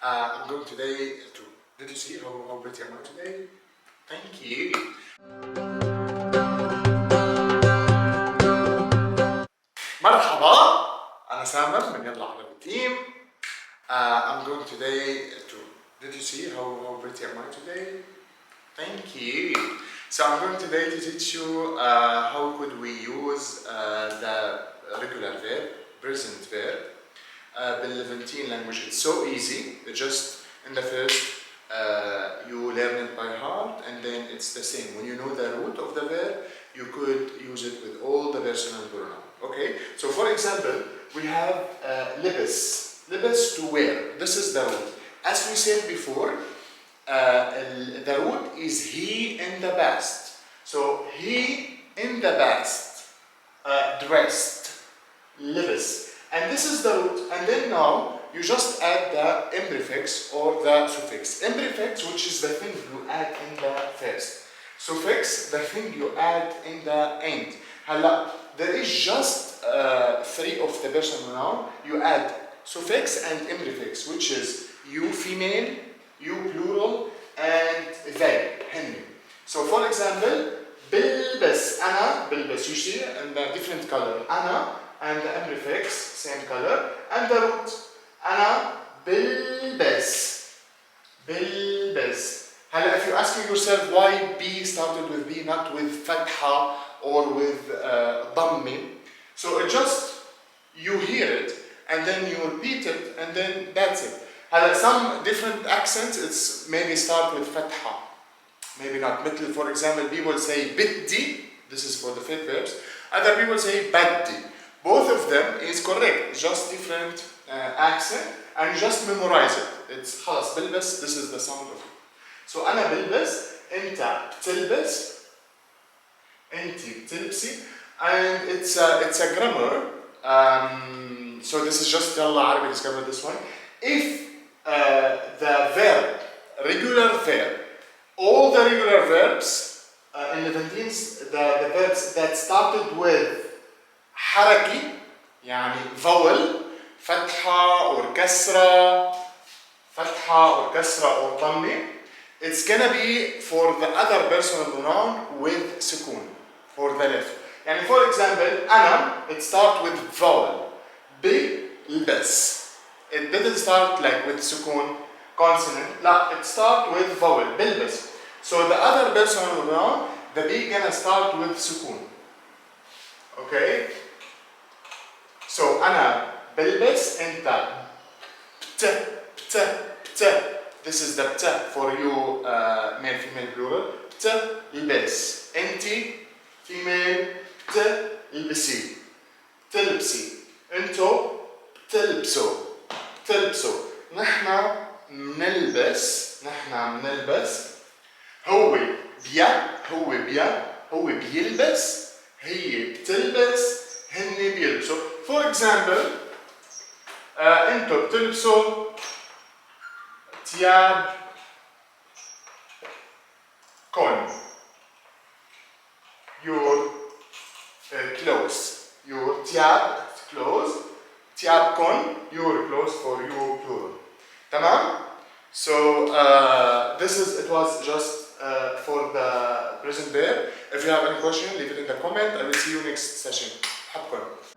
I'm going today to. Did you see how pretty am I today? Thank you. مرحبا، أنا سامر من يلا عربي team. I'm going today to. Did you see how pretty am I today? Thank you. So I'm going today to teach you how could we use the regular verb, present verb. The Levantine language, it's so easy. Just in the first, you learn it by heart, and then it's the same. When you know the root of the verb, you could use it with all the personal pronoun. Okay? So for example, we have libas. Libas, to wear. This is the root. As we said before, the root is he in the past. So he in the past dressed. Libas. And this is the root, and then now you just add the imprefix or the suffix. Imprefix, which is the thing you add in the first. Suffix, the thing you add in the end. هلا, there is just three of the personal noun. You add suffix and imprefix, which is you female, you plural, and they, هن. So for example, بلبس أنا, بلبس you see in the different color. أنا and the imprefix, same color, and the root. أنا بلبس. بلبس. هلا, if you're asking yourself why B started with B, not with فتحة or with ضمة, so it just, you hear it, and then you repeat it, and then that's it. هلا, some different accents, it's maybe start with فتحة, maybe not. مثل, for example, people say بدي, this is for the fifth verbs. Other people say بدي. Both of them is correct, just different accent, and you just memorize it. It's خلاص بلبس, this is the sound of it. So أنا بلبس, أنت بتلبس, أنتي بتلبسي, and it's a grammar. So this is just Yalla Arabee discovered this one. If the verb, regular verb, all the regular verbs in Levantines, the verbs that started with حركي, يعني vowel, فتحة or كسرة, فتحة or كسرة or ضمة, it's gonna be for the other personal pronoun with سكون, for the left. يعني for example, أنا, it starts with vowel, بلبس. It didn't start like with سكون, consonant, لا, it starts with vowel, بلبس. So the other personal pronoun, the B gonna start with سكون. Okay? So أنا بلبس, أنت بت. This is the بت for you male female plural. بتلبس. أنتي female بتلبسي. تلبسي. أنتو بتلبسوا. نحن بنلبس. هو بيلبس. هي بتلبس. هن بيلبسوا. For example, انتوا بتلبسوا ثياب كون. Your clothes. Your ثياب clothes. ثياب كون. Your clothes for you plural. تمام? So it was just for the present verb. If you have any question, leave it in the comment. I will see you next session. حبكم.